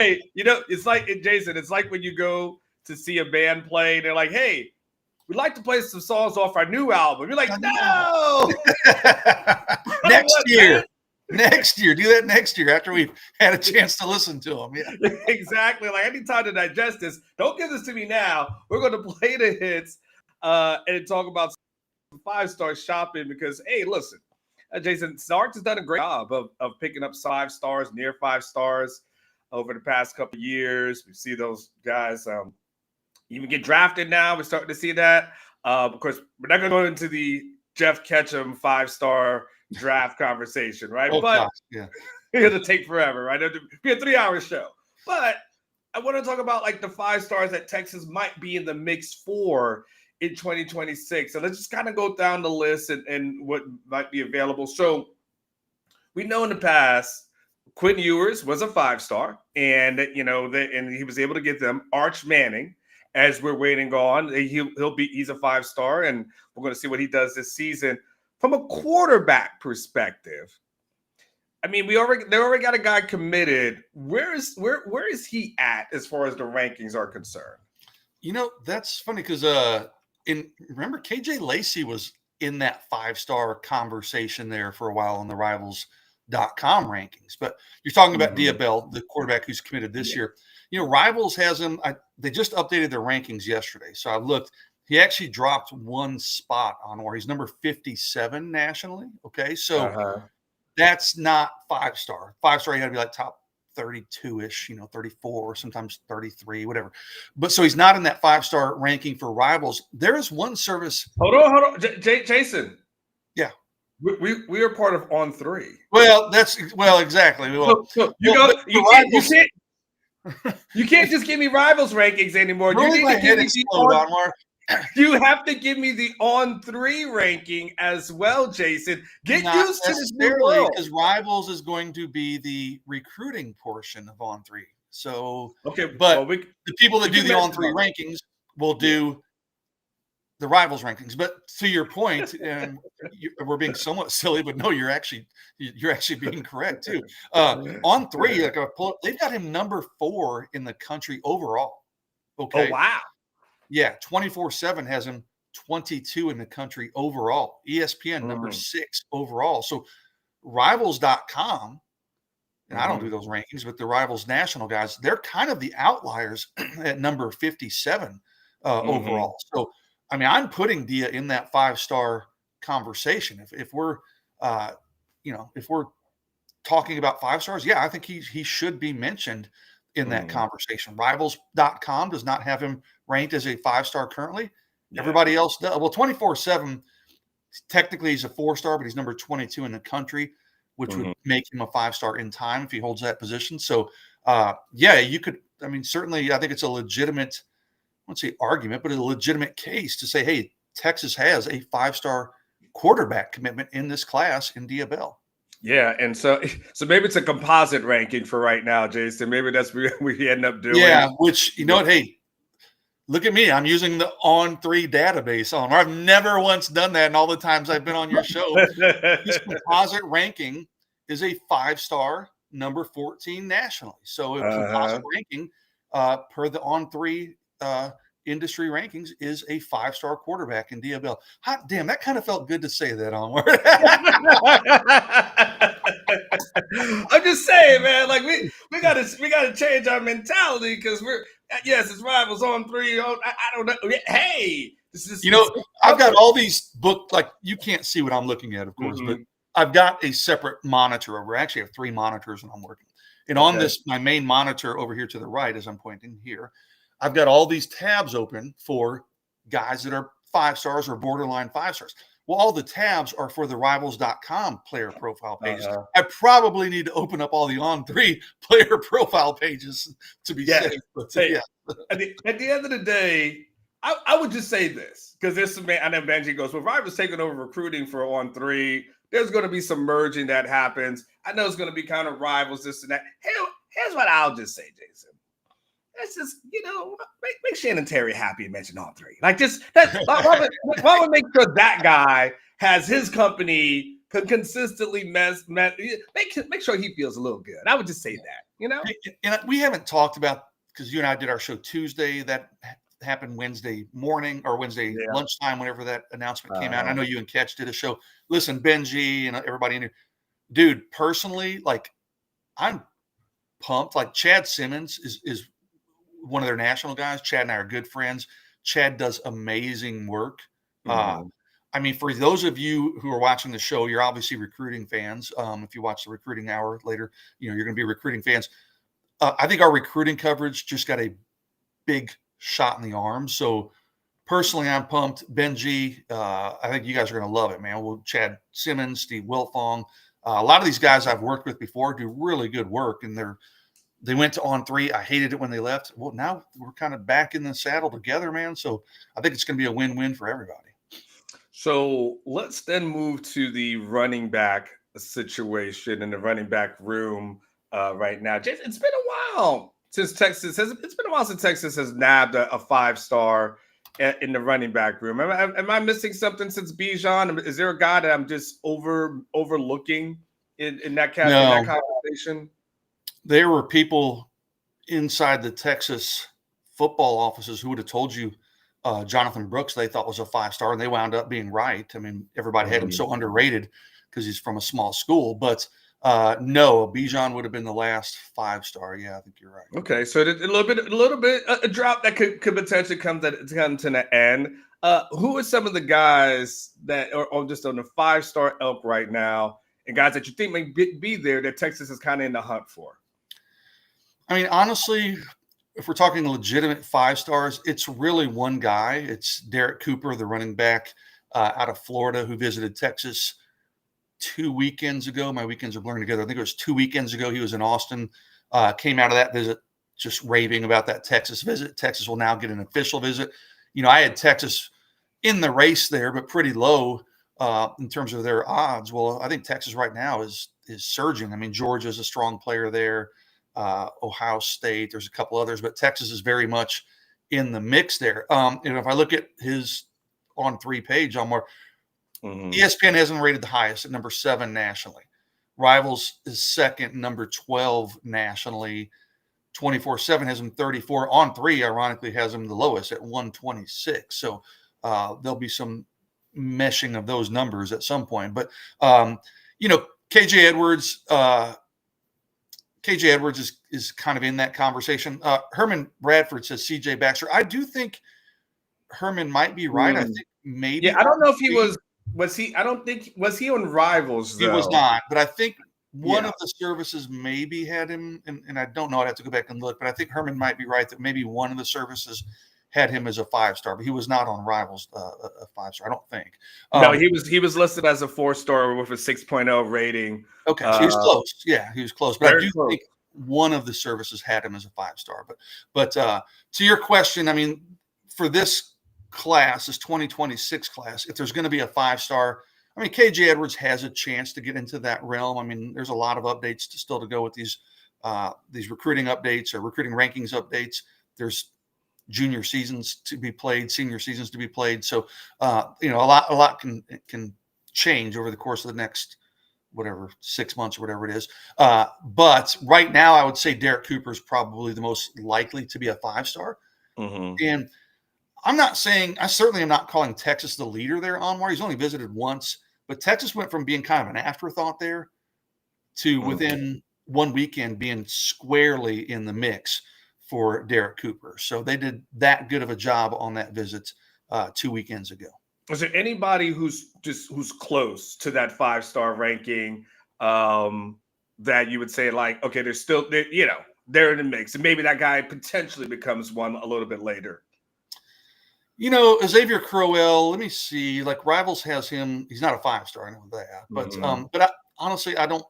Hey, it's like Jason. It's like when you go to see a band play. They're like, "Hey, we'd like to play some songs off our new album." You're like, "No." Next What, year. man? Next year. Do that next year after we've had a chance to listen to them. Yeah. Exactly. Like, I need time to digest this. Don't give this to me now. We're going to play the hits and talk about some 5-star shopping because, hey, listen, Jason, Sark has done a great job of picking up 5 stars, near 5 stars over the past couple of years. We see those guys even get drafted now. We're starting to see that. Of course, we're not going to go into the Jeff Ketchum 5-star draft conversation, right? Oh, but gosh, yeah. it'll take forever, right? It'll be a 3-hour show. But I want to talk about like the 5 stars that Texas might be in the mix for in 2026. So let's just kind of go down the list and what might be available. So we know in the past, Quinn Ewers was a 5-star, and and he was able to get them Arch Manning. As we're waiting on, he's a 5-star, and we're going to see what he does this season. From a quarterback perspective, I mean, they already got a guy committed. Where is he at as far as the rankings are concerned? That's funny because remember KJ Lacey was in that 5-star conversation there for a while on the Rivals.com rankings. But you're talking about Diabell, the quarterback who's committed this year. Rivals has him. They just updated their rankings yesterday, so I looked. He actually dropped 1 spot on where he's number 57 nationally. Okay, so that's not 5-star. 5-star, you got to be like top 32-ish, 34 or sometimes 33, whatever. But so he's not in that 5-star ranking for Rivals. There is one service. Hold on, Yeah. Jason. We are part of On3. Well, exactly. Well, you can't just give me Rivals rankings anymore. You need to give me you have to give me the On3 ranking as well, Jason. Get used to this new world. Because Rivals is going to be the recruiting portion of On3. So, but the people that do the On3 rankings will do the Rivals rankings. But to your point, and we're being somewhat silly, but no, you're actually being correct too. On3, they've got him number 4 in the country overall. Okay. Oh wow. Yeah, 24/7 has him 22 in the country overall. ESPN number 6 overall. So Rivals.com, and I don't do those rankings, but the Rivals national guys, they're kind of the outliers at number 57 overall. So, I mean, I'm putting Dia in that 5-star conversation. If we're, if we're talking about 5 stars, yeah, I think he should be mentioned in that conversation. Rivals.com does not have him ranked as a 5-star currently. Yeah. Everybody else does. Well, 24/7, technically he's a 4-star, but he's number 22 in the country, which would make him a 5-star in time if he holds that position. So, you could, I mean, certainly I think it's a legitimate, I won't say argument, but a legitimate case to say, hey, Texas has a 5-star quarterback commitment in this class in Diabell. Yeah, and so maybe it's a composite ranking for right now, Jason. Maybe that's what we end up doing. Yeah, which, what, hey, look at me. I'm using the On3 database on. I've never once done that in all the times I've been on your show. This composite ranking is a 5-star, number 14 nationally. So a composite ranking per the On3 industry rankings is a 5-star quarterback in Diabell. Hot damn, that kind of felt good to say that, Onward. I'm just saying, man. Like we gotta change our mentality because it's Rivals On3. I don't know. Hey, I've got all these booked. Like you can't see what I'm looking at, of course, but I've got a separate monitor over. I actually have 3 monitors when I'm working, and on this, my main monitor over here to the right, as I'm pointing here, I've got all these tabs open for guys that are 5 stars or borderline 5 stars. Well, all the tabs are for the Rivals.com player profile pages. I probably need to open up all the On3 player profile pages to be safe. But, at the end of the day, I would just say this because there's some. I know Benji goes, well, Rivals taking over recruiting for On3. There's going to be some merging that happens. I know it's going to be kind of Rivals, this and that. Here's what I'll just say, Jason. Let's just, make Shannon Terry happy and mention On3. Like, just why would make sure that guy has his company consistently make sure he feels a little good. I would just say that, And we haven't talked about, because you and I did our show Tuesday. That happened Wednesday morning or Wednesday lunchtime, whenever that announcement came out. I know you and Ketch did a show. Listen, Benji and everybody in here, dude, personally, like, I'm pumped. Like, Chad Simmons is one of their national guys. Chad and I are good friends. Chad does amazing work. I mean, for those of you who are watching the show, you're obviously recruiting fans. If you watch the recruiting hour later, you're going to be recruiting fans. I think our recruiting coverage just got a big shot in the arm. So personally, I'm pumped. Benji, I think you guys are going to love it, man. Well, Chad Simmons, Steve Wilfong, a lot of these guys I've worked with before do really good work, and they went to On3. I hated it when they left. Well, now we're kind of back in the saddle together, man. So I think it's going to be a win-win for everybody. So let's then move to the running back situation in the running back room right now. It's been a while since Texas has nabbed a 5-star in the running back room. Am I missing something since Bijan? Is there a guy that I'm just overlooking in that conversation? There were people inside the Texas football offices who would have told you Jonathan Brooks they thought was a 5-star, and they wound up being right. I mean, everybody had him so underrated because he's from a small school. But no, Bijan would have been the last 5-star. Yeah, I think you're right. Okay, so a little bit a drop that could potentially come to the end. Who are some of the guys that are just on the 5-star elk right now, and guys that you think may be there that Texas is kind of in the hunt for? I mean, honestly, if we're talking legitimate 5-stars, it's really one guy. It's Derek Cooper, the running back out of Florida, who visited Texas 2 weekends ago. My weekends are blurring together. I think it was 2 weekends ago. He was in Austin, came out of that visit just raving about that Texas visit. Texas will now get an official visit. I had Texas in the race there, but pretty low in terms of their odds. Well, I think Texas right now is surging. I mean, Georgia's a strong player there. Ohio State, there's a couple others, but Texas is very much in the mix there. And if I look at his On3 page, ESPN hasn't rated the highest at number 7 nationally. Rivals is second, number 12 nationally. 24/7 has him 34. On3, ironically, has him the lowest at 126. So there'll be some meshing of those numbers at some point. But KJ Edwards. KJ Edwards is kind of in that conversation. Herman Bradford says CJ Baxter. I do think Herman might be right. I think maybe. Yeah, I don't know if he was he. I don't think was he on Rivals. Though? He was not, but I think one of the services maybe had him, and I don't know. I'd have to go back and look, but I think Herman might be right that maybe one of the services had him as a 5-star, but he was not on Rivals a 5-star. I don't think. No, he was listed as a 4-star with a 6.0 rating. Okay, so he was close. Yeah, he was close. But I do think one of the services had him as a 5-star. But to your question, I mean, for this class, this 2026 class, if there's going to be a 5-star, I mean, KJ Edwards has a chance to get into that realm. I mean, there's a lot of updates still to go with these recruiting updates or recruiting rankings updates. There's junior seasons to be played, senior seasons to be played. So, a lot can change over the course of the next, 6 months or whatever it is. But right now, I would say Derek Cooper is probably the most likely to be a 5-star. And I certainly am not calling Texas the leader there, Anwar. He's only visited once, but Texas went from being kind of an afterthought there to within one weekend being squarely in the mix for Derek Cooper. So they did that good of a job on that visit 2 weekends ago. Is there anybody who's close to that 5-star ranking that you would say like, okay, they're in the mix, and maybe that guy potentially becomes one a little bit later? Xavier Crowell, let me see. Like Rivals has him. He's not a 5-star, I know that. But honestly, I don't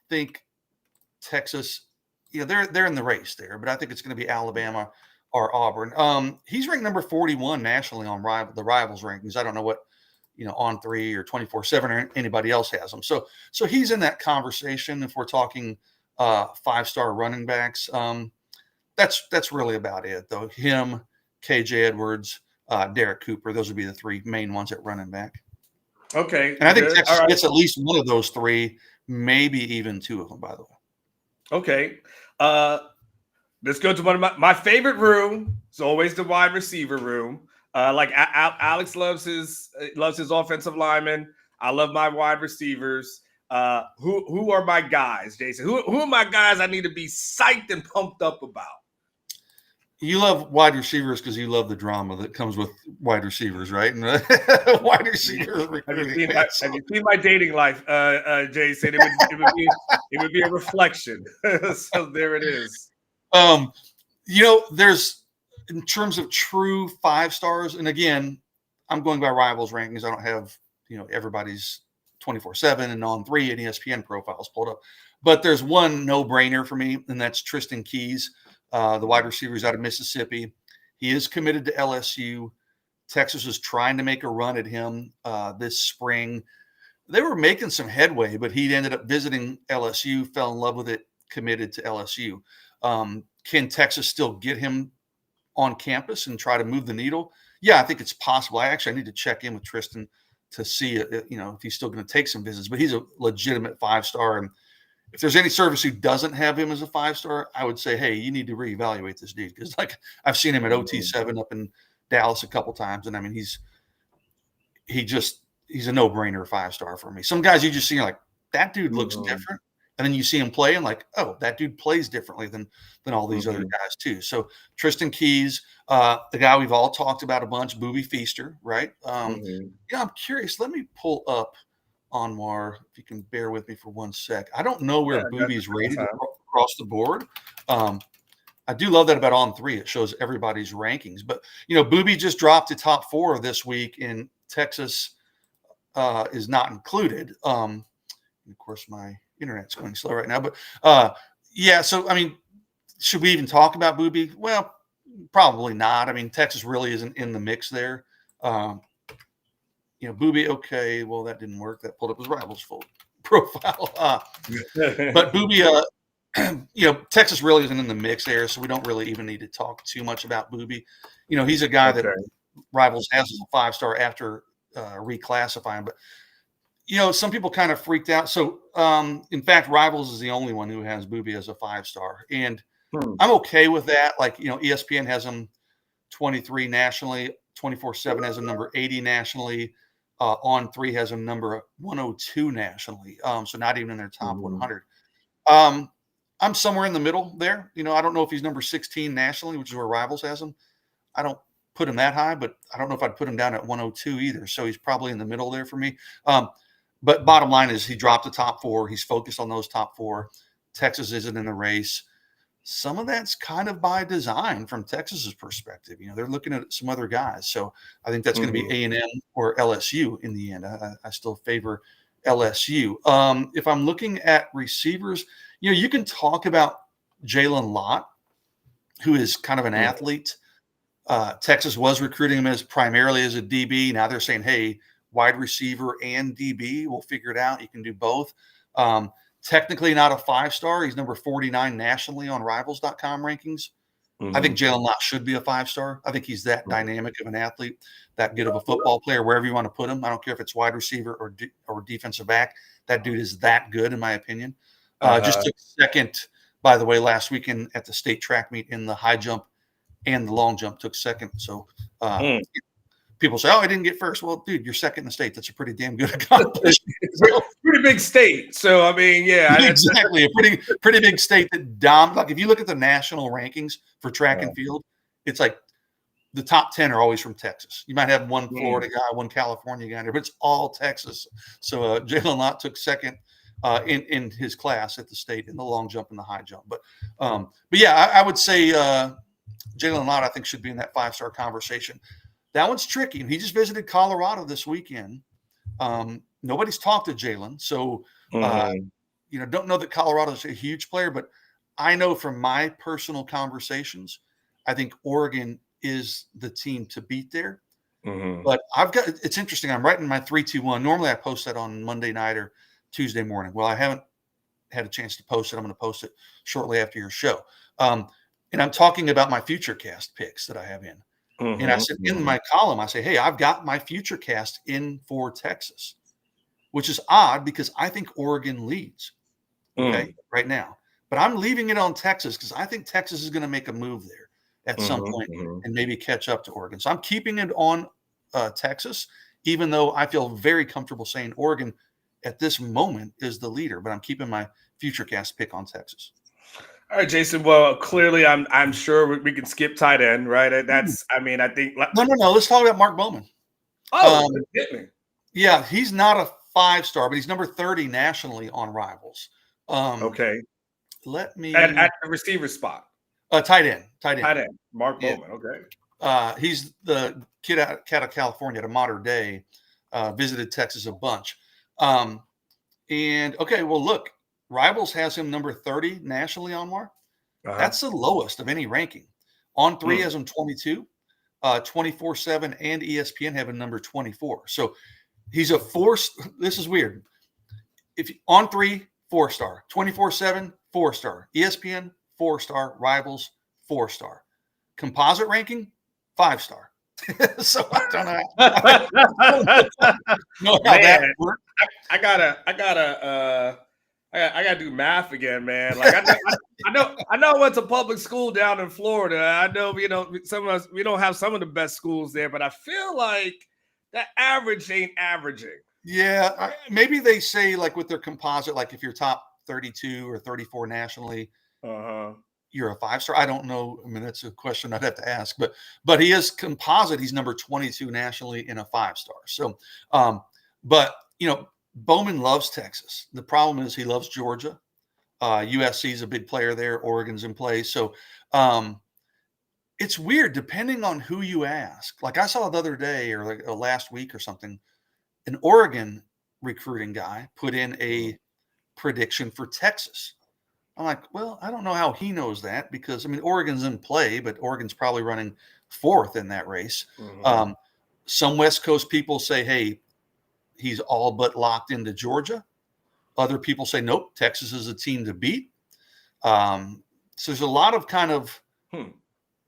think Texas. They're in the race there, but I think it's going to be Alabama or Auburn. He's ranked number 41 nationally on the Rivals rankings. I don't know what On3 or 24/7 or anybody else has him. So he's in that conversation. If we're talking 5-star running backs, that's really about it though. Him, KJ Edwards, Derek Cooper. Those would be the 3 main ones at running back. Okay, And I think good. All Texas right. gets at least one of those three, maybe even two of them, by the way. Okay. Let's go to one of my favorite room. It's always the wide receiver room. Alex loves his offensive linemen. I love my wide receivers. Who are my guys, Jason? Who are my guys I need to be psyched and pumped up about? You love wide receivers because you love the drama that comes with wide receivers, right? And wide receivers recruiting. Have you seen my dating life, Jason? It would be a reflection. So there it is. There's in terms of true 5-stars, and again, I'm going by Rivals rankings. I don't have everybody's 24/7 and On3 and ESPN profiles pulled up, but there's one no-brainer for me, and that's Tristan Keys, the wide receivers out of Mississippi. He is committed to LSU. Texas is trying to make a run at him this spring. They were making some headway, but he ended up visiting LSU, fell in love with it, committed to LSU. Can Texas still get him on campus and try to move the needle? Yeah, I think it's possible. I need to check in with Tristan to see, if he's still going to take some visits. But he's a legitimate 5-star, and if there's any service who doesn't have him as a 5-star, I would say, hey, you need to reevaluate this dude, because I've seen him at OT7 up in Dallas a couple times, and I mean he's a no-brainer 5-star for me. Some guys you just see like that dude looks different. And then you see him play and like, oh, that dude plays differently than all these other guys too. So Tristan Keys, the guy we've all talked about a bunch, Booby Feaster, right? I'm curious. Let me pull up Anwar, if you can bear with me for 1 sec. I don't know where Booby's rated across the board. I do love that about On3. It shows everybody's rankings. But, Booby just dropped to top 4 this week, and Texas is not included. Of course, my internet's going slow right now, but so I mean, should we even talk about Booby? Well, probably not. I mean, Texas really isn't in the mix there. Booby, okay, well, that didn't work. That pulled up his Rivals full profile. But Booby, Texas really isn't in the mix there, so we don't really even need to talk too much about Booby. He's a guy that Rivals has as a 5-star after reclassifying, but some people kind of freaked out. So, in fact, Rivals is the only one who has Booby as a 5-star. And I'm okay with that. Like, ESPN has him 23 nationally, 24/7 has him number 80 nationally. On3 has him number 102 nationally. So not even in their top 100. I'm somewhere in the middle there. I don't know if he's number 16 nationally, which is where Rivals has him. I don't put him that high, but I don't know if I'd put him down at 102 either. So he's probably in the middle there for me. But bottom line is he dropped the top 4. He's focused on those top 4. Texas isn't in the race. Some of that's kind of by design from Texas's perspective. They're looking at some other guys. So I think that's going to be A&M or LSU in the end. I still favor LSU. If I'm looking at receivers, you can talk about Jalen Lott, who is kind of an athlete. Texas was recruiting him primarily as a DB. Now they're saying, hey, wide receiver and DB, we'll figure it out. You can do both. Technically not a 5-star. He's number 49 nationally on Rivals.com rankings. I think Jalen Lott should be a 5-star. I think he's that dynamic of an athlete, that good of a football player, wherever you want to put him. I don't care if it's wide receiver or defensive back. That dude is that good, in my opinion. Just took second, by the way, last weekend at the state track meet in the high jump and the long jump, took second. So people say, oh, I didn't get first. Well, dude, you're second in the state. That's a pretty damn good accomplishment. Pretty big state. So, I mean, yeah. Exactly. A pretty big state that like if you look at the national rankings for track and field, it's like the top 10 are always from Texas. You might have one Florida guy, one California guy, but it's all Texas. So Jalen Lott took second in his class at the state in the long jump and the high jump. But yeah, I would say Jalen Lott, I think, should be in that 5-star conversation. That one's tricky. And he just visited Colorado this weekend. Nobody's talked to Jalen. So, don't know that Colorado's a huge player, but I know from my personal conversations, I think Oregon is the team to beat there. But it's interesting. I'm writing my 3-2-1. Normally I post that on Monday night or Tuesday morning. Well, I haven't had a chance to post it. I'm going to post it shortly after your show. And I'm talking about my future cast picks that I have in. And I said in my column, I say, hey, I've got my future cast in for Texas. which is odd because I think Oregon leads, okay, right now. But I'm leaving it on Texas because I think Texas is going to make a move there at some point and maybe catch up to Oregon. So I'm keeping it on Texas, even though I feel very comfortable saying Oregon at this moment is the leader. But I'm keeping my FutureCast pick on Texas. All right, Jason. Well, clearly, I'm sure we can skip tight end, right? That's, I mean, I think. No. Let's talk about Mark Bowman. Oh, hit me. Yeah, he's not a 5-star, but he's number 30 nationally on Rivals. Okay. Let me at the receiver spot. Tight end. Mark Bowman. Okay. He's the kid out of California at a modern day. Visited Texas a bunch. And okay, well, look, Rivals has him number 30 nationally on Mark. That's the lowest of any ranking. On 3 has him 22. 24/7 and ESPN have him number 24. So he's a 4. This is weird. If on 3, 4-star, 24/7, 4-star, ESPN, 4-star, Rivals, 4-star, composite ranking, 5-star. So I don't know. I don't know how that works. I gotta do math again, man. Like I know I went to public school down in Florida. I know, some of us, we don't have some of the best schools there, but I feel like that average ain't averaging. Yeah, maybe they say like with their composite, like if you're top 32 or 34 nationally, you're a 5-star. I don't know. I mean, that's a question I'd have to ask. But he is composite. He's number 22 nationally in a 5-star. So, but Bowman loves Texas. The problem is he loves Georgia. USC is a big player there. Oregon's in play. So it's weird depending on who you ask. Like I saw the other day or like last week or something, an Oregon recruiting guy put in a prediction for Texas. I'm like, well, I don't know how he knows that because, I mean, Oregon's in play, but Oregon's probably running 4th in that race. Some West Coast people say, hey, he's all but locked into Georgia. Other people say, nope, Texas is a team to beat. So there's a lot of kind of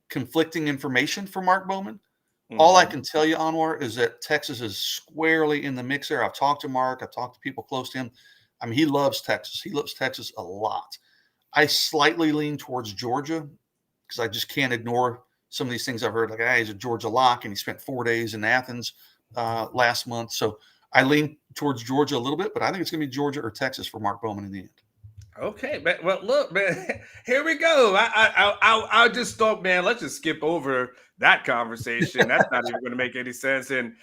conflicting information for Mark Bowman. All I can tell you, Anwar, is that Texas is squarely in the mix there. I've talked to Mark. I've talked to people close to him. I mean, he loves Texas. He loves Texas a lot. I slightly lean towards Georgia because I just can't ignore some of these things I've heard. Like, he's a Georgia lock, and he spent 4 days in Athens last month. So I lean towards Georgia a little bit, but I think it's going to be Georgia or Texas for Mark Bowman in the end. Okay, man. Well, look, man, here we go. I just thought, man, let's just skip over that conversation. That's not even going to make any sense. And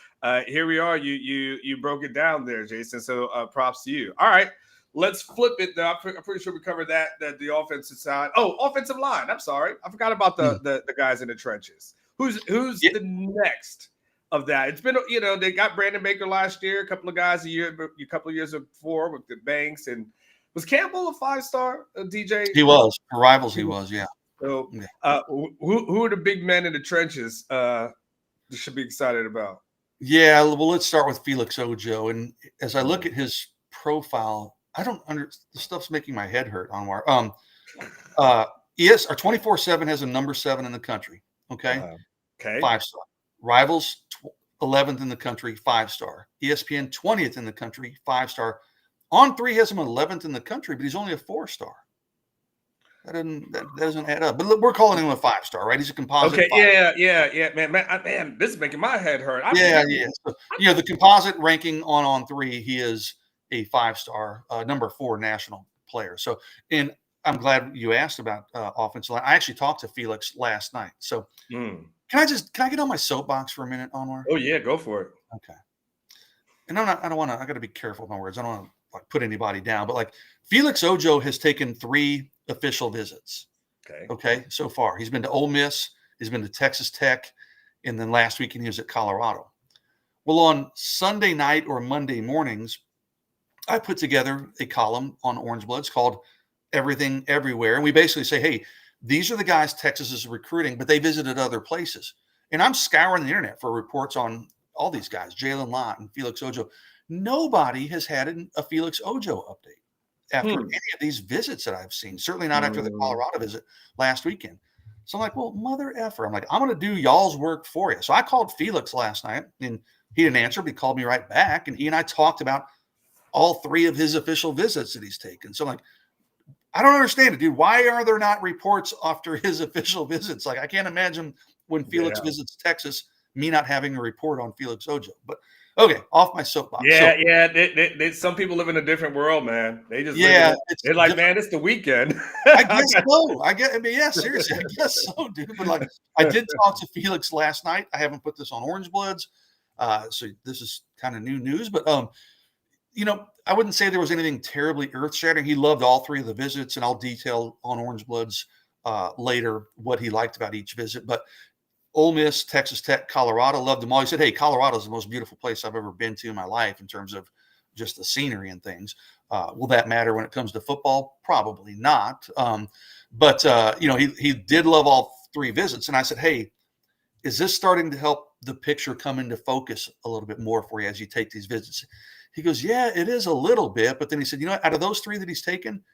here we are. You broke it down there, Jason. So props to you. All right, let's flip it. Now, I'm pretty sure we covered that the offensive side. Oh, offensive line. I'm sorry, I forgot about the guys in the trenches. Who's the next of that? It's been, they got Brandon Baker last year, a couple of guys a couple of years before with the Banks. And was Campbell a 5-star, DJ? He was. For Rivals, he was, yeah. So who are the big men in the trenches you should be excited about? Yeah, well, let's start with Felix Ojo. And as I look at his profile, I don't understand. The stuff's making my head hurt, Anwar. Our 24/7 has a number 7 in the country. Okay. 5-star. Rivals 11th in the country, 5-star. ESPN 20th in the country, 5-star. On 3 has him 11th in the country, but he's only a 4-star. That doesn't add up. But we're calling him a 5-star, right? He's a composite. Okay, yeah, man, this is making my head hurt. Yeah. So, the composite ranking on 3, he is a 5-star, number 4 national player. So, and I'm glad you asked about offensive line. I actually talked to Felix last night. So, can I get on my soapbox for a minute, Anwar? Oh yeah, go for it. Okay. And I got to be careful with my words. I don't want to put anybody down, but like Felix Ojo has taken 3 official visits. Okay. So far, he's been to Ole Miss, he's been to Texas Tech, and then last weekend he was at Colorado. Well, on Sunday night or Monday mornings, I put together a column on Orange Bloods called Everything Everywhere, and we basically say, hey, these are the guys Texas is recruiting, but they visited other places. And I'm scouring the internet for reports on all these guys, Jalen Lott and Felix Ojo. Nobody has had a Felix Ojo update after any of these visits that I've seen, certainly not after the Colorado visit last weekend. So I'm like, well, mother effer. I'm like, I'm going to do y'all's work for you. So I called Felix last night, and he didn't answer, but he called me right back. And he and I talked about all 3 of his official visits that he's taken. So like, I don't understand it, dude. Why are there not reports after his official visits? Like, I can't imagine when Felix visits Texas, me not having a report on Felix Ojo. But okay, off my soapbox. Yeah, some people live in a different world, man. They just they're like, man, it's the weekend. I guess so. I mean, yeah, seriously, I guess so, dude. But like, I did talk to Felix last night. I haven't put this on Orange Bloods, so this is kind of new news. But I wouldn't say there was anything terribly earth-shattering. He loved all 3 of the visits, and I'll detail on Orange Bloods later what he liked about each visit. But Ole Miss, Texas Tech, Colorado, loved them all. He said, hey, Colorado is the most beautiful place I've ever been to in my life in terms of just the scenery and things. Will that matter when it comes to football? Probably not. But he did love all 3 visits. And I said, hey, is this starting to help the picture come into focus a little bit more for you as you take these visits? He goes, yeah, it is a little bit. But then he said, out of those 3 that he's taken,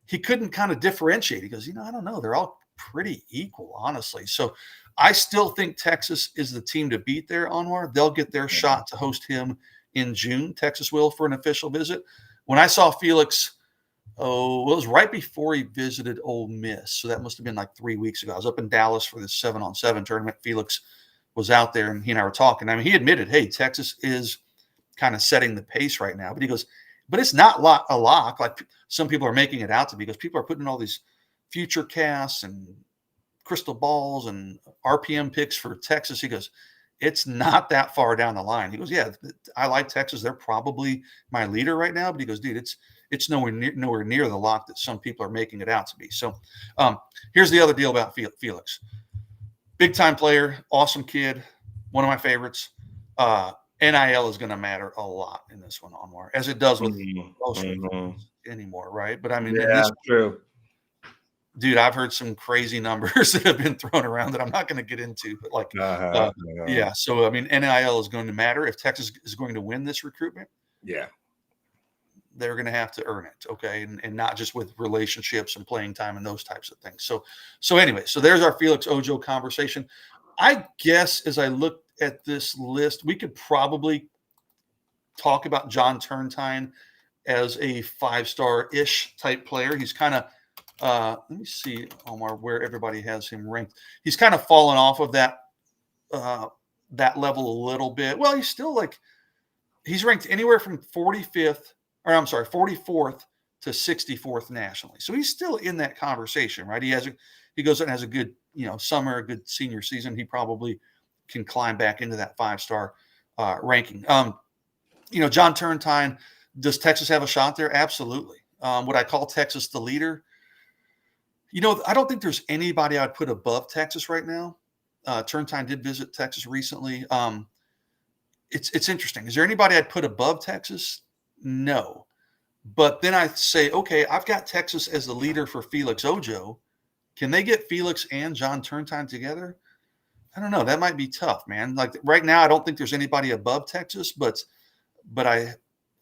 he couldn't kind of differentiate. He goes, I don't know. They're all pretty equal, honestly. So I still think Texas is the team to beat there, Anwar. They'll get their shot to host him in June. Texas will for an official visit. When I saw Felix, it was right before he visited Ole Miss. So that must have been like 3 weeks ago. I was up in Dallas for the 7-on-7 tournament. Felix was out there, and he and I were talking. I mean, he admitted, hey, Texas is kind of setting the pace right now. But he goes, but it's not a lock like some people are making it out to be, because people are putting in all these future casts and crystal balls and RPM picks for Texas. He goes, it's not that far down the line. He goes, yeah, I like Texas. They're probably my leader right now. But he goes, dude, it's nowhere near the lock that some people are making it out to be. So here's the other deal about Felix. Big time player, awesome kid, one of my favorites. NIL is going to matter a lot in this one, Anwar, as it does with most anymore, right? But I mean, yeah, true. Dude, I've heard some crazy numbers that have been thrown around that I'm not going to get into, but like, yeah. So, I mean, NIL is going to matter. If Texas is going to win this recruitment, they're going to have to earn it. Okay. And not just with relationships and playing time and those types of things. So anyway, so there's our Felix Ojo conversation. I guess as I look at this list, we could probably talk about John Turntine as a 5-star-ish type player. He's kind of, let me see, Omar, where everybody has him ranked. He's kind of fallen off of that level a little bit. Well, he's still he's ranked anywhere from 44th to 64th nationally. So he's still in that conversation, right? He goes and has a good, summer, a good senior season. He probably can climb back into that 5-star ranking. John Turntine, does Texas have a shot there? Absolutely. Would I call Texas the leader? I don't think there's anybody I'd put above Texas right now. Turntine did visit Texas recently. It's interesting. Is there anybody I'd put above Texas? No. But then I say, okay, I've got Texas as the leader for Felix Ojo. Can they get Felix and John Turntine together? I don't know. That might be tough, man. Like right now, I don't think there's anybody above Texas, but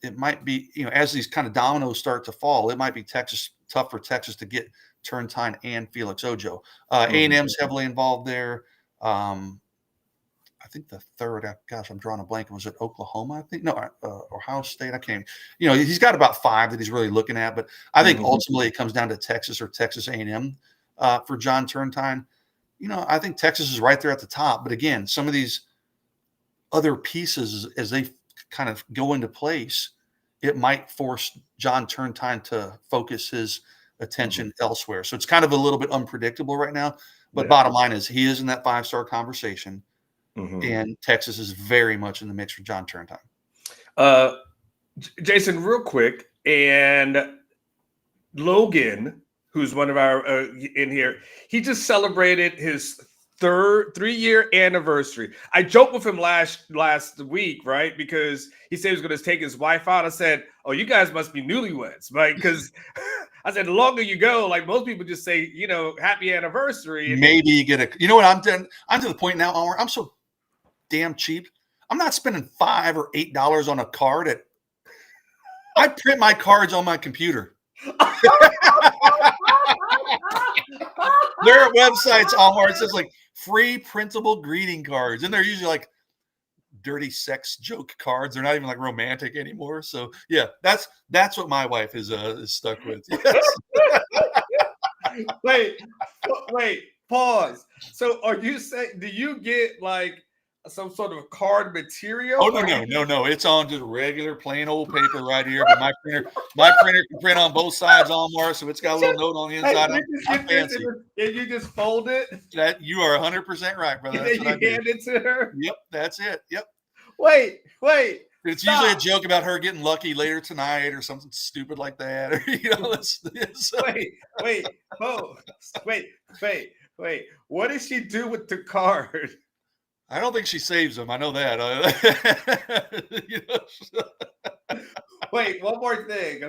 it might be, as these kind of dominoes start to fall, it might be tough for Texas to get Turntine and Felix Ojo. A&M's heavily involved there. I think the third, I'm drawing a blank. Was it Oklahoma? I think, no, Ohio State. I can't, he's got about 5 that he's really looking at, but I think ultimately it comes down to Texas or Texas A&M for John Turntine. I think Texas is right there at the top, but again, some of these other pieces, as they kind of go into place, it might force John Turntine to focus his attention elsewhere. So it's kind of a little bit unpredictable right now, but bottom line is he is in that 5-star conversation, and Texas is very much in the mix for John Turntine. Jason, real quick, and Logan, who's one of our in here, he just celebrated his 3-year anniversary. I joked with him last week, right? Because he said he was going to take his wife out. I said, "Oh, you guys must be newlyweds," right? Because I said, the longer you go, like most people just say, happy anniversary. Maybe you get what I'm done. I'm to the point now, Omar, I'm so damn cheap. I'm not spending $5 or $8 on a card. I print my cards on my computer. There are websites, Omar, it says free printable greeting cards, and they're usually dirty sex joke cards. They're not even like romantic anymore. So yeah, that's what my wife is stuck with. Yes. Wait, pause. So are you saying, do you get like some sort of card material? Oh no. It's on just regular plain old paper right here. But my printer can print on both sides, Almar, so it's got a little note on the inside. I'm fancy. And you just fold it? That you are 100% right, brother. That's and what you I do. hand it to her? Yep, that's it. Yep. Wait. It's Stop. usually a joke about her getting lucky later tonight or something stupid like that. Or Wait. What does she do with the card? I don't think she saves them. I know that. Wait, one more thing.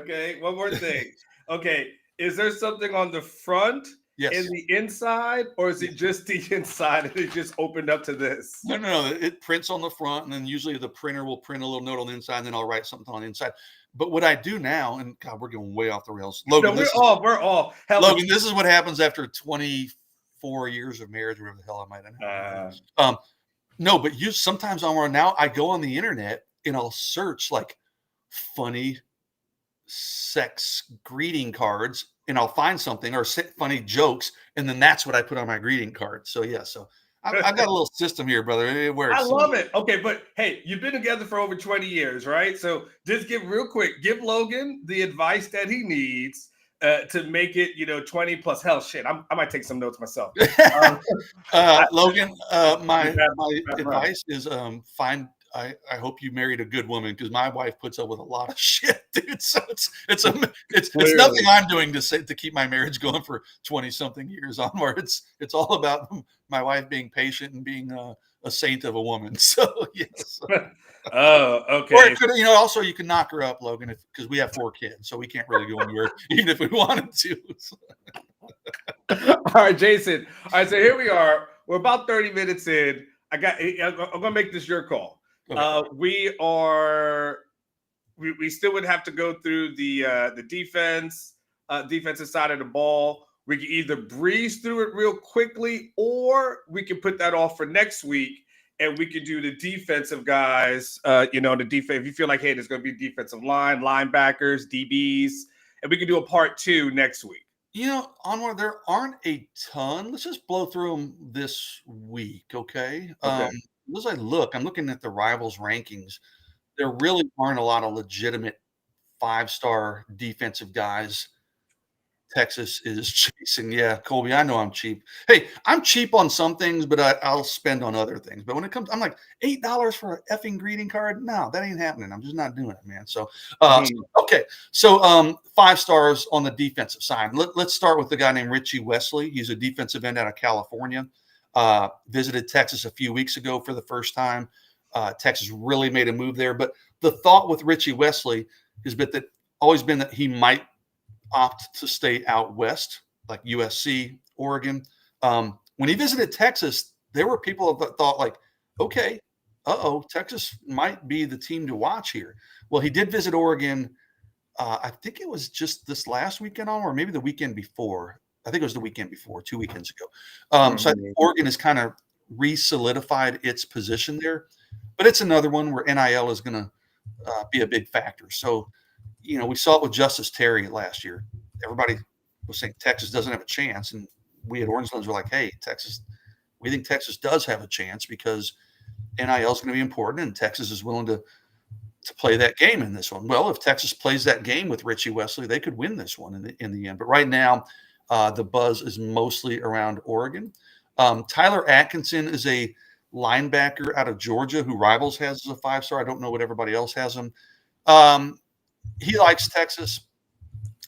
Okay. Is there something on the front? Yes. In the inside, or is it just the inside and it just opened up to this? No. It prints on the front, and then usually the printer will print a little note on the inside, and then I'll write something on the inside. But what I do now, and God, we're going way off the rails. Logan, we're off. Logan, this is what happens after 24 years of marriage, whatever the hell I might have. No, but sometimes now I go on the internet and I'll search like funny sex greeting cards, and I'll find something or funny jokes, and then that's what I put on my greeting card. So yeah, I've got a little system here, brother. I love it. Okay, but hey, you've been together for over 20 years, right? So just give give Logan the advice that he needs to make it, 20 plus. Hell, shit, I might take some notes myself. Logan, my advice is find. I hope you married a good woman, because my wife puts up with a lot of shit, dude. So it's nothing I'm doing to keep my marriage going for 20 something years onward. It's all about my wife being patient and being a saint of a woman. So yes. Oh, okay. Or it could, also you can knock her up, Logan, because we have 4 kids, so we can't really go anywhere, even if we wanted to. All right, Jason. All right, so here we are. We're about 30 minutes in. I'm gonna make this your call. Okay. We still would have to go through the defensive side of the ball. We can either breeze through it real quickly, or we can put that off for next week, and we can do the defensive guys. The defense. If you feel like, hey, there's going to be defensive line, linebackers, DBs, and we can do a part 2 next week. Onward, there aren't a ton. Let's just blow through them this week, okay? As I look, I'm looking at the Rivals rankings. There really aren't a lot of legitimate 5-star defensive guys Texas is chasing. Yeah, Colby, I know I'm cheap. Hey, I'm cheap on some things, but I'll spend on other things. But when it comes, I'm like, $8 for an effing greeting card? No, that ain't happening. I'm just not doing it, man. So, okay. So 5 stars on the defensive side. Let's start with the guy named Richie Wesley. He's a defensive end out of California. Visited Texas a few weeks ago for the first time. Texas really made a move there. But the thought with Richie Wesley has always been that he might opt to stay out west, like USC, Oregon. When he visited Texas, there were people that thought like, okay, Texas might be the team to watch here. Well, he did visit Oregon. I think it was just this last weekend or maybe the weekend before. I think it was the weekend before, 2 weekends ago. So I think Oregon has kind of re-solidified its position there. But it's another one where NIL is going to be a big factor. So, we saw it with Justice Terry last year. Everybody was saying Texas doesn't have a chance. And we at Orange Lens were like, hey, we think Texas does have a chance because NIL is going to be important, and Texas is willing to play that game in this one. Well, if Texas plays that game with Richie Wesley, they could win this one in the end. But right now, the buzz is mostly around Oregon. Tyler Atkinson is a linebacker out of Georgia who Rivals has as a 5-star. I don't know what everybody else has him. He likes Texas.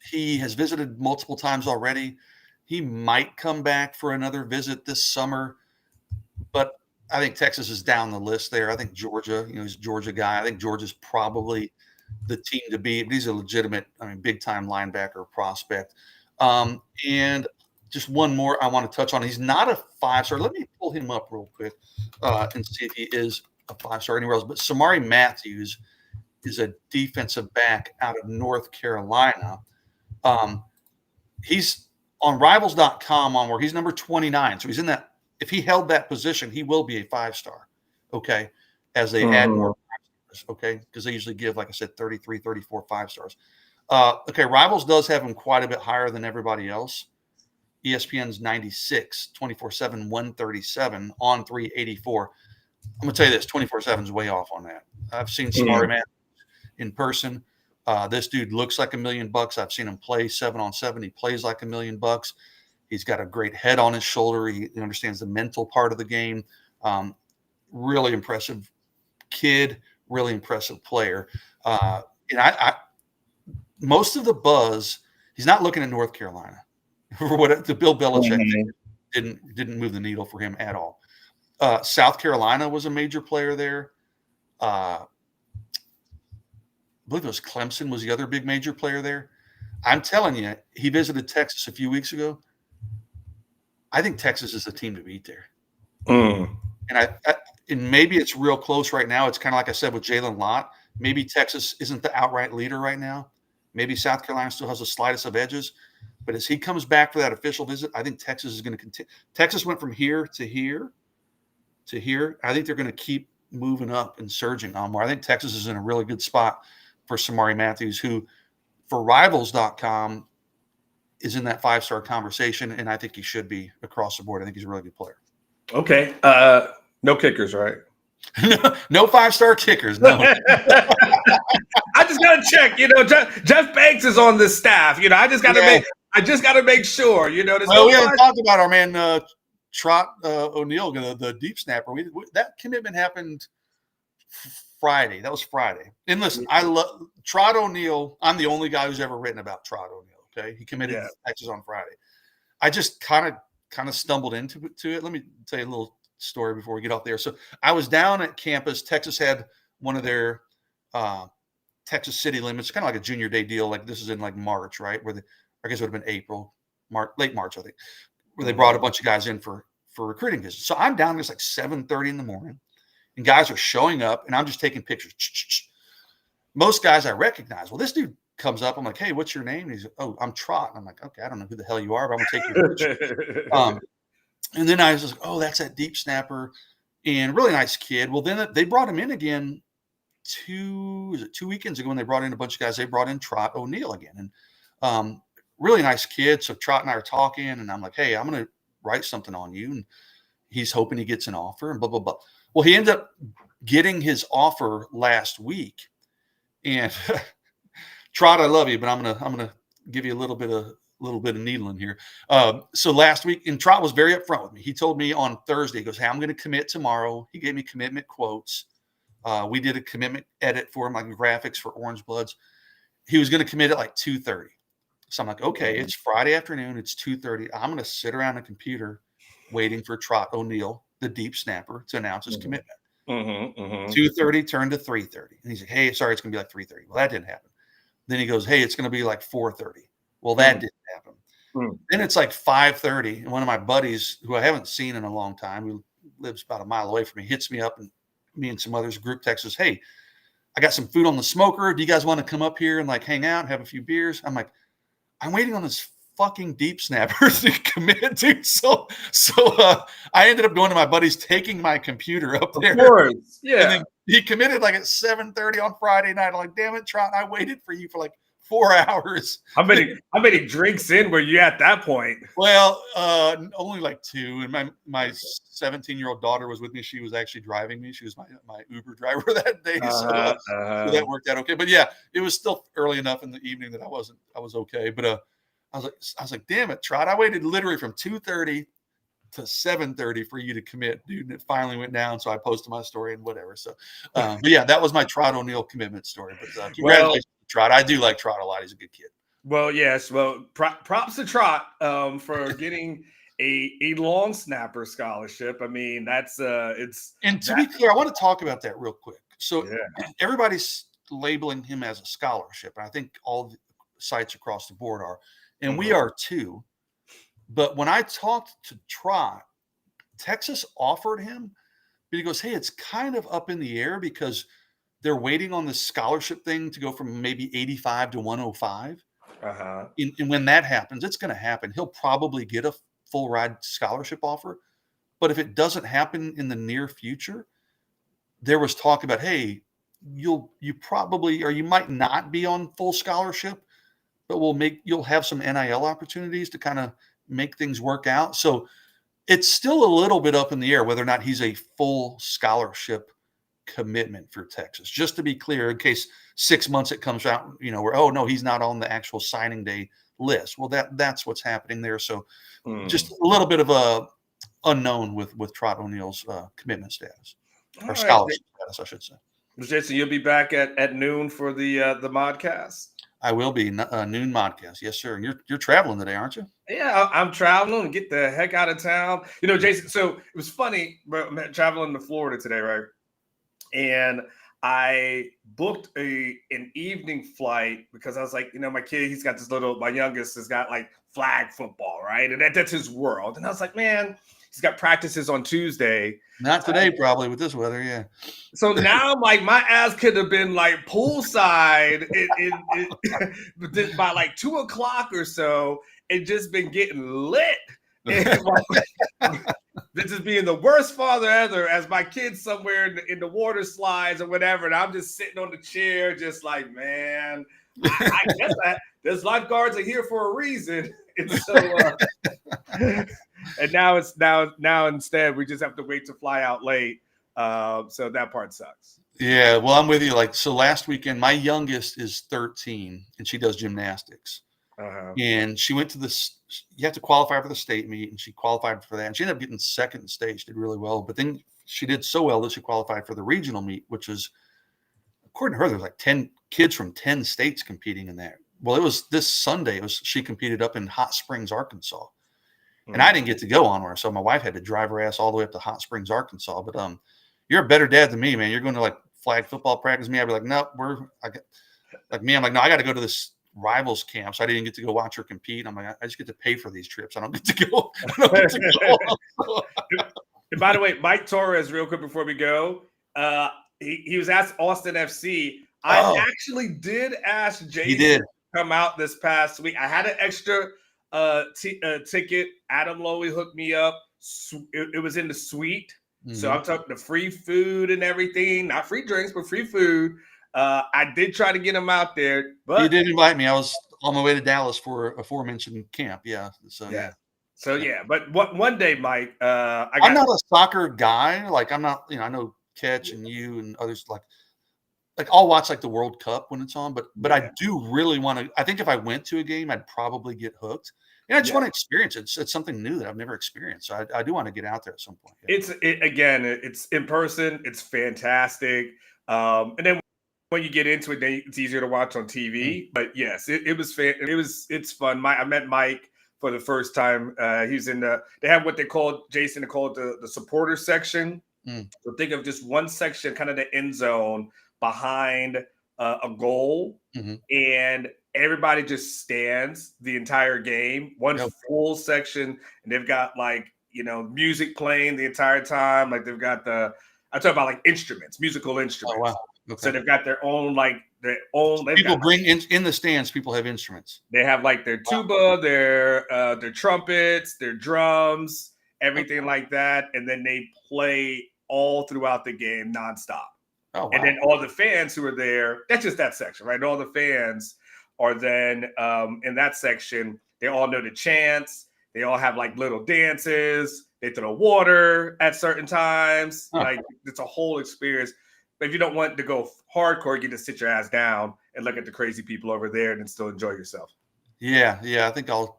He has visited multiple times already. He might come back for another visit this summer, but I think Texas is down the list there. I think Georgia, he's a Georgia guy. I think Georgia's probably the team to beat. He's a legitimate, big-time linebacker prospect. And just one more I want to touch on. He's not a 5-star. Let me pull him up real quick and see if he is a 5-star anywhere else. But Samari Matthews is a defensive back out of North Carolina. He's on Rivals.com where he's number 29. So he's in that. If he held that position, he will be a 5-star. Okay. as they add more 5 stars, okay? Because they usually give, like I said, 33, 34 5 stars. Okay, Rivals does have him quite a bit higher than everybody else. ESPN's 96, 24/7, 137, on 384. I'm going to tell you this, 24/7 is way off on that. I've seen Samari Man in person. This dude looks like $1 million. I've seen him play 7-on-7. He plays like $1 million. He's got a great head on his shoulder. He understands the mental part of the game. Really impressive kid, really impressive player. And I most of the buzz, he's not looking at North Carolina. For what the Bill Belichick didn't move the needle for him at all. South Carolina was a major player there. I believe it was Clemson was the other big major player there. I'm telling you, he visited Texas a few weeks ago. I think Texas is the team to beat there. And and maybe it's real close right now. It's kind of like I said with Jalen Lott. Maybe Texas isn't the outright leader right now. Maybe South Carolina still has the slightest of edges. But as he comes back for that official visit, I think Texas is going to continue. Texas went from here to here to here. I think they're going to keep moving up and surging on more. I think Texas is in a really good spot for Samari Matthews, who for Rivals.com is in that 5-star conversation, and I think he should be across the board. I think he's a really good player. Okay. No kickers, right? No 5-star kickers. No. I just got to check. Jeff Banks is on this staff. I just got to make sure. We haven't talked about our man Trot O'Neal, the deep snapper. That commitment happened Friday. That was Friday. And listen, I love Trot O'Neal. I'm the only guy who's ever written about Trot O'Neal. Okay, he committed to Texas on Friday. I just kind of stumbled into it. Let me tell you a little story before we get off there. So I was down at campus. Texas had one of their Texas city limits, kind of like a junior day deal. Like this is in like March, right? I guess it would have been April, late March, I think, where they brought a bunch of guys in for recruiting visits. So I'm down. It's like 7:30 in the morning, and guys are showing up, and I'm just taking pictures. Most guys I recognize. Well, this dude comes up. I'm like, hey, what's your name? And he's like, oh, I'm Trot. And I'm like, okay, I don't know who the hell you are, but I'm gonna take your picture. And then I was like, oh, that's that deep snapper, and really nice kid. Well, then they brought him in again 2 weekends ago when they brought in a bunch of guys. They brought in Trot O'Neal again, and really nice kid. So Trot and I are talking, and I'm like, hey, I'm going to write something on you. And he's hoping he gets an offer and blah, blah, blah. Well, he ended up getting his offer last week. And Trot, I love you, but I'm gonna give you a little bit of needling here. So last week, and Trot was very upfront with me. He told me on Thursday, he goes, hey, I'm going to commit tomorrow. He gave me commitment quotes. We did a commitment edit for him, like graphics for Orange Bloods. He was going to commit at like 2:30. So I'm like, okay, it's Friday afternoon. It's 2:30. I'm going to sit around the computer waiting for Trot O'Neal, the deep snapper, to announce his commitment. 2:30 turned to 3:30. And he's like, hey, sorry, it's going to be like 3:30. Well, that didn't happen. Then he goes, hey, it's going to be like 4:30. Well, that didn't happen. Then it's like 5:30. And one of my buddies, who I haven't seen in a long time, who lives about a mile away from me, hits me up, and me and some others group text us, hey, I got some food on the smoker. Do you guys want to come up here and like hang out and have a few beers? I'm like, I'm waiting on this fucking deep snapper to commit, dude. So I ended up going to my buddies, taking my computer up there. Of course. Yeah. And then he committed like at 7:30 on Friday night. I'm like, damn it, Trot, I waited for you for like 4 hours. How many drinks in were you at that point? Well, only like 2. And my 17-year-old daughter was with me. She was actually driving me. She was my Uber driver that day. So that worked out okay. But yeah, it was still early enough in the evening that I was okay. But I was like, damn it, Trot. I waited literally from 2:30 to 7:30 for you to commit, dude. And it finally went down. So I posted my story and whatever. So, but yeah, that was my Trot O'Neal commitment story. But congratulations to Trot. I do like Trot a lot. He's a good kid. Well, yes. Well, props to Trot for getting a long snapper scholarship. I mean, that's And to be clear, I want to talk about that real quick. So everybody's labeling him as a scholarship. And I think all the sites across the board are. And we are too. But when I talked to Trot, Texas offered him, but he goes, hey, it's kind of up in the air because they're waiting on the scholarship thing to go from maybe 85 to 105. And when that happens, it's going to happen. He'll probably get a full ride scholarship offer. But if it doesn't happen in the near future, there was talk about, hey, you probably, or you might not be on full scholarship, but you'll have some NIL opportunities to kind of make things work out. So it's still a little bit up in the air whether or not he's a full scholarship commitment for Texas. Just to be clear, in case 6 months it comes out, where, oh no, he's not on the actual signing day list. Well, that's what's happening there. So just a little bit of a unknown with Trot O'Neill's commitment status, or scholarship status, I should say. Jason, you'll be back at noon for the modcast. I will be noon modcast. Yes, sir. And you're traveling today, aren't you? Yeah, I'm traveling. Get the heck out of town. Jason, so it was funny. I'm traveling to Florida today, right? And I booked an evening flight because I was like, my kid, my youngest has got like flag football, right? And that's his world. And I was like, man, he's got practices on Tuesday. Not today, probably, with this weather, yeah. So now I'm like, my ass could have been like poolside by like 2:00 or so and just been getting lit. This is being the worst father ever, as my kid's somewhere in the water slides or whatever, and I'm just sitting on the chair, just like, man, I guess there's lifeguards are here for a reason. And so, and now instead we just have to wait to fly out late. So that part sucks. Yeah, well, I'm with you. Like, so last weekend, my youngest is 13, and she does gymnastics. And she went to this. You have to qualify for the state meet, and she qualified for that. And she ended up getting second in state. She did really well. But then she did so well that she qualified for the regional meet, which is, according to her, there's like 10 kids from 10 states competing in that. Well, it was this Sunday. She competed up in Hot Springs, Arkansas. And I didn't get to go on her. So my wife had to drive her ass all the way up to Hot Springs, Arkansas. But you're a better dad than me, man. You're going to like flag football practice. Me, I'd be like, no, I'm like, no, I got to go to this rivals camp. So I didn't get to go watch her compete. I'm like, I just get to pay for these trips. I don't get to go. And by the way, Mike Torres, real quick before we go, he was asked Austin FC. I actually did ask Jason to come out this past week. I had an extra ticket. Adam Lowy hooked me up. It was in the suite. Mm-hmm. So I'm talking the free food and everything, not free drinks, but free food. I did try to get him out there, but he did invite me. I was on my way to Dallas for aforementioned camp. Yeah. So yeah. But one day, Mike, I'm not a soccer guy. Like, I'm not, I know Ketch and you and others like I'll watch like the World Cup when it's on, but I do really want to. I think if I went to a game, I'd probably get hooked. And I just want to experience it. It's something new that I've never experienced. So I do want to get out there at some point. Yeah. It's in person. It's fantastic. And then when you get into it, then it's easier to watch on TV. But yes, it was fan. It's fun. I met Mike for the first time. He's in they have what they call the supporter section. So think of just one section, kind of the end zone behind a goal, and everybody just stands the entire game. One full section, and they've got like music playing the entire time. Like they've got I'm talking about like instruments, musical instruments. Oh wow! Okay. So they've got their own. People bring in the stands. People have instruments. They have like their tuba, their trumpets, their drums, everything like that, and then they play all throughout the game nonstop. Oh, wow. And then all the fans who are there, that's just that section, right? All the fans are then in that section. They all know the chants. They all have like little dances. They throw water at certain times. Like it's a whole experience. But if you don't want to go hardcore, you just sit your ass down and look at the crazy people over there and then still enjoy yourself. Yeah. I think I'll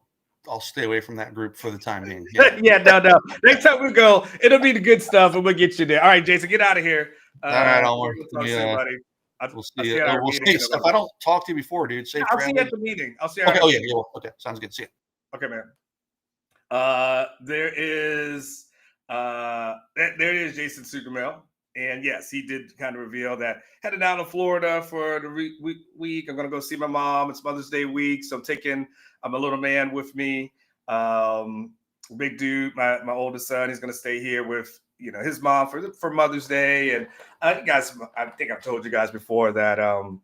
stay away from that group for the time being. Yeah, no. Next time we go, it'll be the good stuff, and we'll get you there. All right, Jason, get out of here. All right, I'll talk to you, buddy. We'll see you. We'll see. If I don't talk to you before, dude, safe. I'll see you at the meeting. I'll see you. Okay. Oh yeah. Okay. Sounds good. See you. Okay, man. There it is Jason Sugarmill. And yes, he did kind of reveal that headed down to Florida for the week. I'm going to go see my mom. It's Mother's Day week. So I'm taking my little man with me. Big dude, my oldest son, he's going to stay here with, his mom for Mother's Day. And guys, I think I've told you guys before that I'm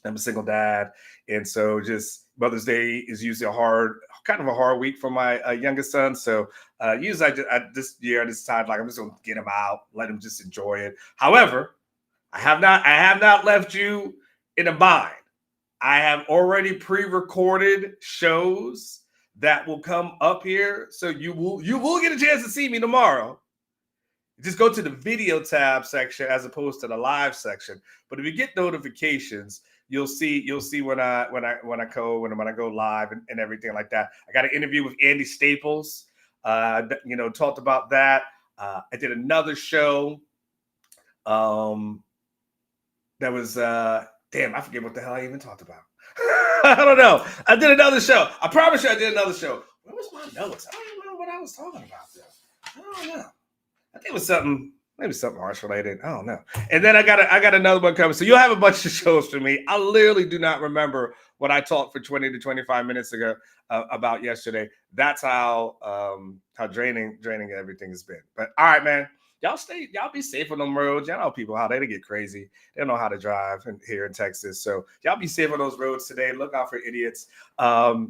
a single dad. And so just Mother's Day is usually kind of a hard week for my youngest son. So usually this year I decided like I'm just gonna get him out, let him just enjoy it. However, I have not left you in a bind. I have already pre-recorded shows that will come up here, so you will get a chance to see me tomorrow. Just go to the video tab section as opposed to the live section. But if you get notifications, you'll see when I go live and everything like that. I got an interview with Andy Staples. Talked about that. I did another show. That was damn, I forget what the hell I even talked about. I don't know. I did another show. I promise you I did another show. Where was my notes? I don't even remember what I was talking about though. I don't know. I think it was maybe something arts related. I don't know. And then I got another one coming. So you'll have a bunch of shows for me. I literally do not remember what I talked for 20 to 25 minutes ago about yesterday. That's how draining everything has been. But all right, man. Y'all be safe on them roads. Y'all know people how they get crazy. They don't know how to drive here in Texas. So y'all be safe on those roads today. Look out for idiots. Y'all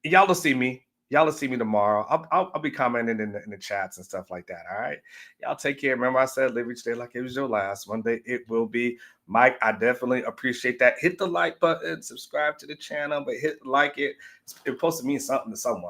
will see me. Y'all will see me tomorrow. I'll be commenting in the chats and stuff like that. All right. Y'all take care. Remember I said live each day like it was your last. One day it will be. Mike, I definitely appreciate that. Hit the like button, subscribe to the channel, but like it. It's supposed to mean something to someone.